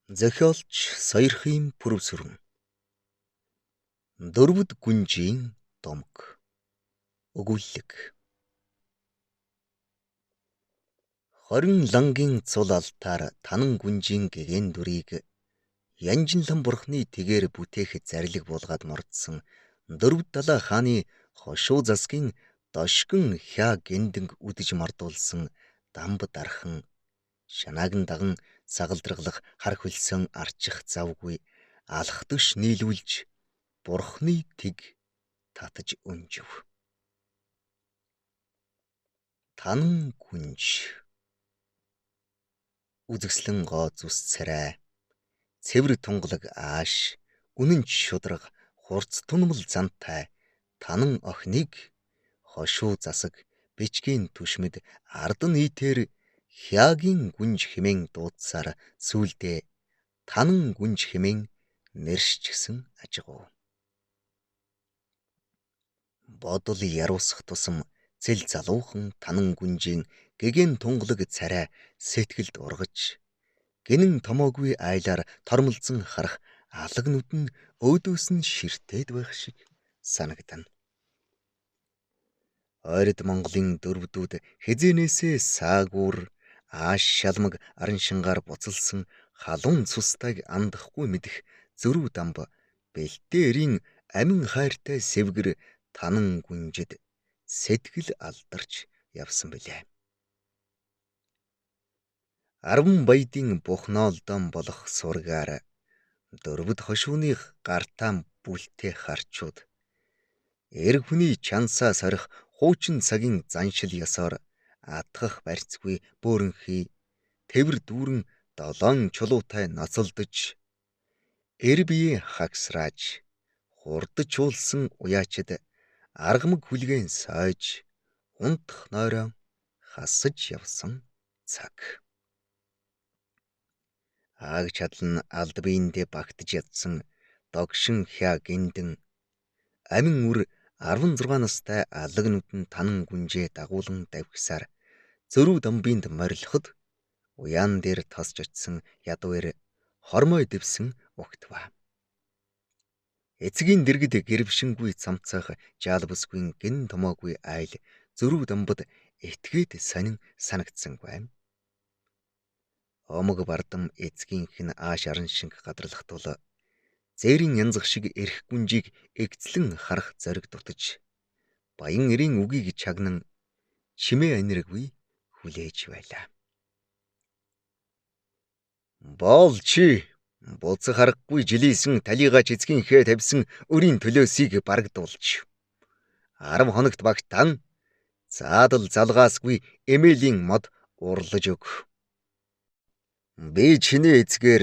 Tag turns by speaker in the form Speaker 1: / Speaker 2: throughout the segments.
Speaker 1: Зохиолч Саярхын пүрэв сүрэн. Дөрвөд гүнжийн домог. Өгүүллэг. Хорин лангийн цул алтаар танан гүнжийн гэгээн дүрийг Янжинлан бурхны тэгээр бүтээх зарлиг буулгаад мордсон дөрвөд далай хааны хошуу засгийн дошгон хя гэндэг үдэж мордуулсан дамб дархан шанааган даган сагалдралах хар хөлсөн арчих завгүй алах дөш нийлүүлж бурхны тэг татаж өнжив. Танан гүнж үзэсгэлэн гоо зүс царай цэвэр тунгалаг ааш үнэнч шудраг хурц тунмал зантай танан охиныг хошуу засаг бичгийн түшмэд ардан нийтээр хяагийн гүнж хэмээн дуудсаар сүүлдээ танан гүнж хэмээн нэршчихсэн ажигуу. Бодол яруусах тусам цэл залуухан танан гүнжийн гэгээн тунгалаг царай сэтгэлд ургаж гинэн томоогүй айлаар тормолзон харах алаг нүд нь өөдөөс нь ширтээд байх шиг санагдана. Ойрд Монголын дөрвдүүд хизээнээсээ саагуур ааш шалмаг аран шингаар буцалсан халуун цустайг андахгүй мэдэх зөрүү дамб бэлтээрийн амин хайртай сэвгэр танан гүнжид сэтгэл алдарч явсан билээ. 10 баядын бухноолдон болох сургаар дөрвөд хошууных гартаан бүлтээ харчууд эрг хүний чансаа сорих хуучин цагийн заншил ёсоор атгах барьцгүй бөөрөнхий тэвэр дүүрэн долоон чулуутай ноцолдож эр биеэ хагсрааж хурдж уулсан уяачид аргамаг хүлгээн сойж унтах нойроо хасаж явсан цаг. Ааг чадал нь алд биендээ багтаж ядсан догшин хя гиндэн амин үр 16 настай алаг нүдэн танан гүнжээ дагуулan давхисаар зөрүү дамбинд морилоход уяан дээр тосч очсон ядууэр хормой дэвсэн угтва. Эцгийн дэргэд гэрвшингүй цамцаах жаалбусгүй гин томоогүй айл зөрүү дамбад этгээд сонин санагдсангүй. Омог бардам эцгийнх нь ааш аран шинг гадарлах тул зээрийн янзах шиг эрх гүнжийг эгцлэн харах зориг дутаж баян эрийн үгийг чагнан чимээ аниргүй хүлээж байлаа. Боолчи буцах харахгүй жилийсэн талийгач эцгийнхээ тавьсан өрийн төлөөсийг барагдуулж 10 хоногт багтаан заадал залгаасгүй эмээлийн мод урлаж өг. Би чиний эцгээр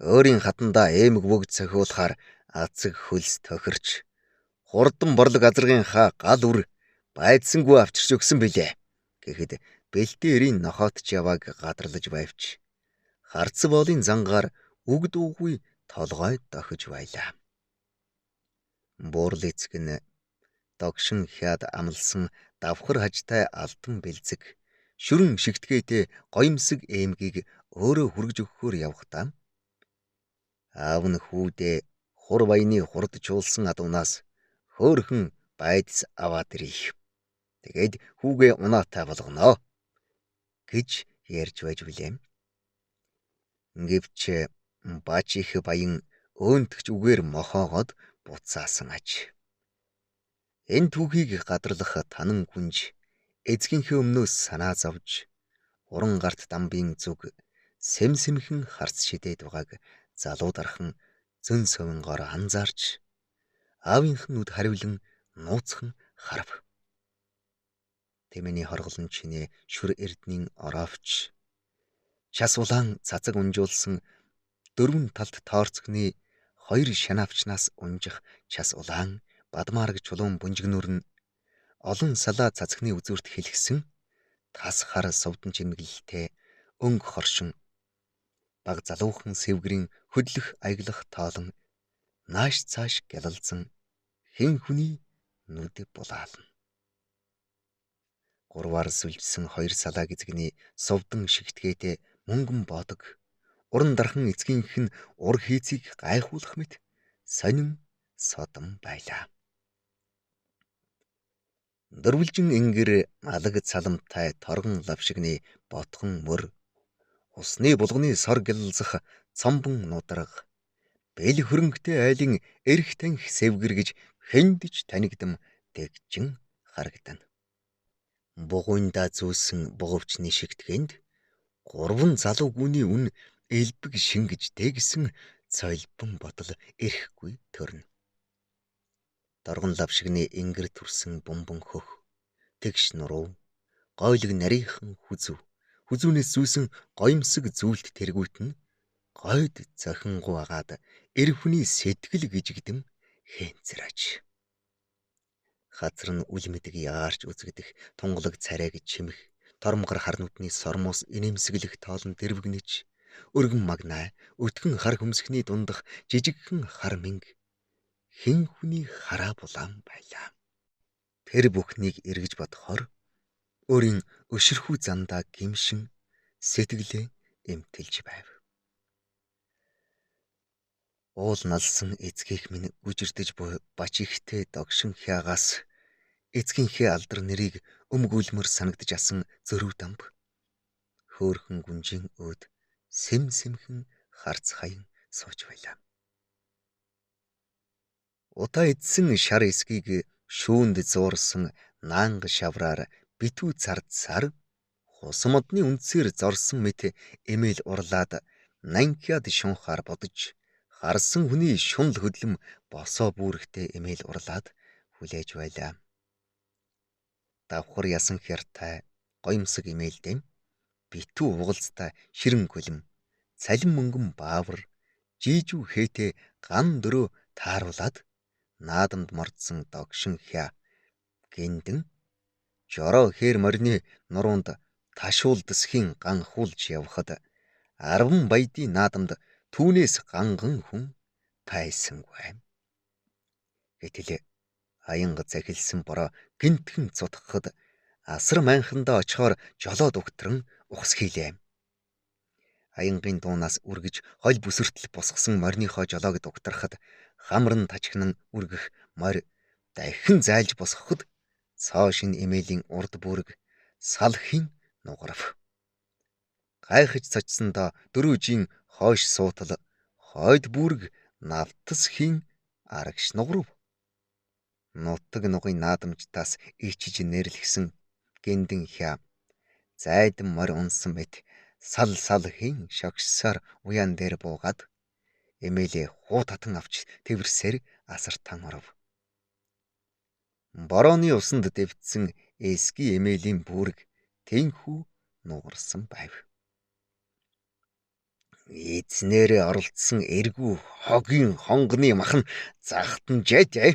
Speaker 1: өөрийн хатандаа эмэг вөг цохиулахаар ацэг хөлс тохирч хурдан борлог азаргынхаа гал үр байдсангүй авчирч өгсөн билээ гэхэд бэлтээрийн нохоотч явааг гадарлаж байвч харц боолын зангаар үг дуугүй толгой дохиж байлаа. Буурал эцэг нь догшин хяад амлсан давхар хажтай алтан бэлзэг шүрэн шигтгээтэй гоёмсог эмгийг өөрөө хүргэж өгөхөөр явхдаа аав нь хүүдээ хур баяны хурдч уулсан адуунаас хөөхөн байдс аваад ирэх. Тэгээд хүүгээ унаатай болгоно гэж ярьж байж билээ. Гэвч бач их баян өөнтгч үгээр мохоогоод буцаасан аж. Энэ түүхийг гадарлах танан гүнж эцгийнхээ өмнөөс санаа зовж уран гарт дамбын зүг сэмсэмхэн харц шидээд байгааг залуу дархан зөн совингоор анзаарч аавынх нь нүд харивлан нууцхан харав. Тэмээний хорголон чинээ шүр эрдний ороовч час улаан цацаг унжуулсан дөрвөн талд тоорцгны хоёр шанаавчнаас унжих час улаан бадмаарг чулуун бунжигнүр нь олон салаа цацгны үзүүрт хэлгсэн тас хар совдон чимэглэлтэй өнгө хоршин баг залуухан сэвгэрийн хөдлөх аяглах тоолон нааш цааш гялалзан хэн хүний нүд булаална. Гурваар сүлжсэн хоёр салаа гизгний совдон шигтгээтэй мөнгөн бодог Уран дархан эцгийнх нь ур хийцийг гайхуулах мэт сонин содон байлаа. Дөрвөлжин ингэр алаг цаламтай торгон лавшигны ботхон мөр усны булганы сор гялалзах цомбон нудраг бэл хөрөнгөтэй айлын эрх танхи сэвгэр гэж хэндж танигдам дэгжин харагдана. Бугуйнда зүүсэн буговчны шигтгэнд гурван залуу гүний үн элбэг шингэж дэгсэн цойлбон бодол эрхгүй төрнө. Торгон лавшигны ингэр төрсөн бомбон хөх тэгш нуруу гойлог нарийнхан хүзүүнээс зүүсэн гоёмсог зүйлт тэргүүт нь гойд зохингуу агаад эрвхний сэтгэл гижигдэм хэнцрэж. Хазар нь үл мэдэг яарч үзэгдэх тунгалаг царайг чимэх тормгор харнуудны сормоос инэмсэглэх тоолн дэрвгнэж өргөн магнаа өтгөн хар хөмсгний дундах жижигхэн хар минг хэн хүний хараа булаан байлаа. Тэр бүхнийг эргэж бодохоор өөрийн өшөрхүү зандаа гимшин сэтгэлээ эмтэлж байв. Уул налсан эцгийнх минь гүжирдэж буй бач ихтэй догшин хягаас эцгийнхээ алдар нэрийг өмгүүлмөр санагдж асан зөрүү дамб хөөхөн гүнжийн өөд сэм сэмхэн харц хаян сууж байлаа. Утаа эдсэн шар эсгийг шүүнд зуурсан наанга шавраар битүү цардсаар хус модны үнцээр зорсон мэт эмээл урлаад нанкиад шунхаар бодож харсан хүний шунал хөдлөм босоо бүрхтэй эмээл урлаад хүлээж байлаа. Давхар ясан хяртай гоёмсог эмээл дэм битүү угалцтай ширэн гөлм цалин мөнгөн баавар жижүү хээтэй ган дөрөө тааруулаад наадамд мордсон догшин хя гиндэн жороо хээр морины нуруунд ташуулдсхийн ган хуулж явхад 10 баядын наадамд түүнээс ганган хүн пайсангүй. Гэтэл аянга захилсан бороо гинтхэн цутгахад асар майхандаа очихоор жолоод угтран ухс хийлээ. Аянгийн дуунаас үргэж холь бүсэртэл босгосон мориныхоо жолоог дугтрахад хамран тачхнан үргэх морь дахин зайлж босгоход цоошин эмээлийн урд бүрэг салхийн нугарав. Гайхаж цочсондоо дөрөөжийн хойш суутал хойд бүрэг навтасхийн арагш нугарав. Нутаг нугын наадамжтаас ичиж нэрлэгсэн гиндэн хя зайдан морь унсан мэт сал хийн шогшсоор уян дээр буугаад эмээлээ хуу татан авч тэрсээр асартан оров. Борооны усанд дэвтсэн эсги эмээлийн бүрэг тэнхүү нугарсан байв. Эзнэрээ оролцсон эргүү хогийн хонгоны махан захтан жаатай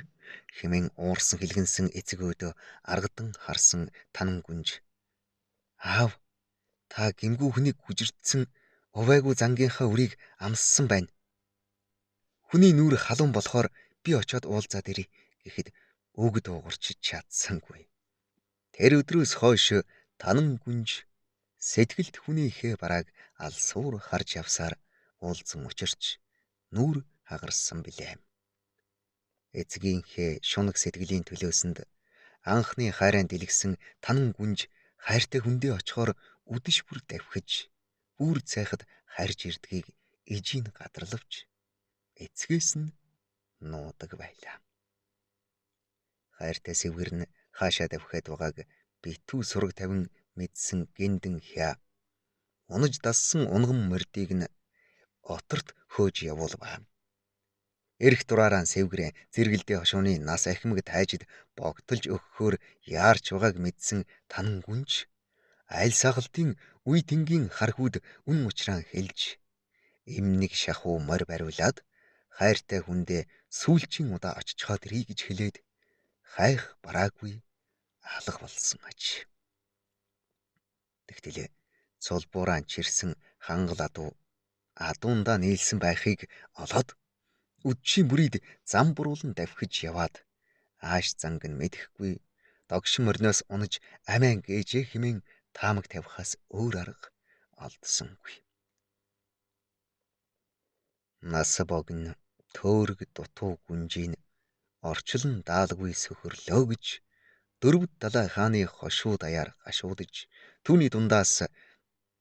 Speaker 1: хэмээн уурсан хэлгэнсэн эцэг өөдөө аргадан харсан танан гүнж аав та гимгүү хүнийг гүжирдсэн увайгүй зангийнхаа үрийг амссан байна. Хүний нүур халуун болохоор би очиод уулзаад ирье гэхэд үг дуугарч чадсангүй. Тэр өдрөөс хойш танан гүнж сэтгэлд хүнийхээ барааг алсуур харж явсаар уулзсан учирч нүур хагарсан билээ. Эцгийнхээ шунаг сэтгэлийн төлөөсөнд анхны хайранд дэлгсэн танан гүнж хайртай хүндээ очихоор үдэш бүр давхиж бүр цайхад харж ирдгийг ижийн гадарлавч эцгээс нь нуудаг байлаа. Хайртай сэвгэр нь хаашаа давхиад байгааг битүү сураг тавин мэдсэн гиндэн хя унаж дассан унган мордыг нь оторт хөөж явуулваа. Эрх дураараа сэвгэрээ зэргэлдээ хошууны нас ахимаг тайжид богтолж өгөхөөр яарч байгааг мэдсэн танан гүнж айл сахалтын үе тэнгийн хархүүд үн учраа хэлж эмнэг шахуу морь бариулаад хайртай хүндээ сүүлчийн удаа очичоод ирье гэж хэлээд хайх бараагүй алга болсон аж. Тэгтэл цулбуурaan чирсэн хангал адуундаа нийлсэн байхыг олоод үдшийн бүрийд зам буруулан давхиж яваад ааш занг нь мэдэхгүй догшин мориноос унаж амиан гээжээ, хэмээн таамаг тавихаас өөр арга олдсонгүй. Нас богино төөрөг дутуу гүнжийн орчлон даалгүй сөхөрлөө гэж дөрвөд далай хааны хошуу даяар гашуудж түүний дундаас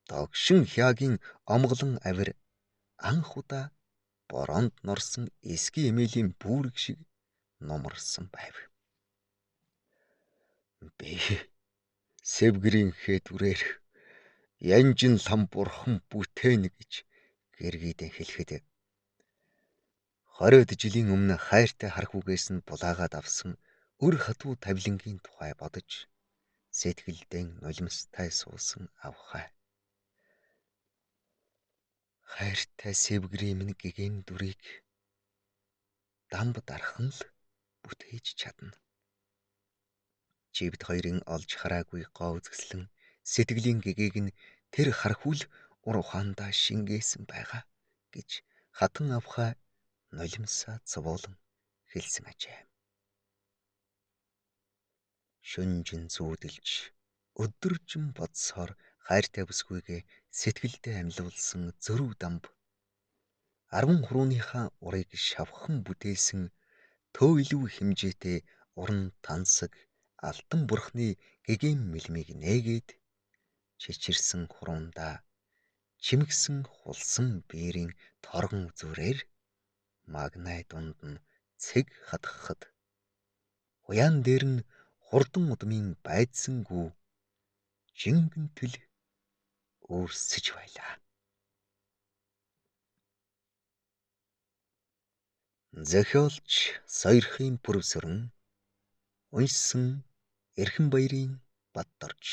Speaker 1: догшин хяагийн омглон авир анх удаа бороонд норсон эсгий эмээлийн бүүрэг шиг номорсон байв. Би сэвгэрийн хээдврээр янжин лам бурхан бүтээнэ гэж гэргийдэн хэлэхэд 20-од жилийн өмнө хайртай харах үгээс нь булаагаад авсан өр хатуу тавилангийн тухай бодож сэтгэлдээ нулимстай суусан авхай. Хайртай сэвгэрийн минь гэгээн дүрийг дамб дархан л бүтээж чадна. Чивд хоёрын олж хараагүй гоо үзэсгэлэн сэтгэлийн гэгээг нь тэр хархуул ур ухаандаа шингээсэн байгаа гэж хатан авхай нулимсаа цовоолон хэлсэн ажээ. Шүнжин зүүдэлж өдөржин бодсоор хайртай бүсгүйгээ сэтгэлдээ амьлуулсан зөрүү дамб 10 хурууныхаа урыг шавхан бүтээсэн төө илүү хэмжээтэй уран тансаг алтан бурхны гэгээн мэлмиг нээгээд чичирсэн хурундаа чимэгсэн хулсан биерийн торгон зүрээр магнай дунд нь цэг хатгахад уяан дээр нь хурдан удмын байдсангүй жингэнтэл өөрсөж байлаа. Зохиолч Сойрхын пүрэвсэрэн уншсан Эрхэнбаярын Баддорж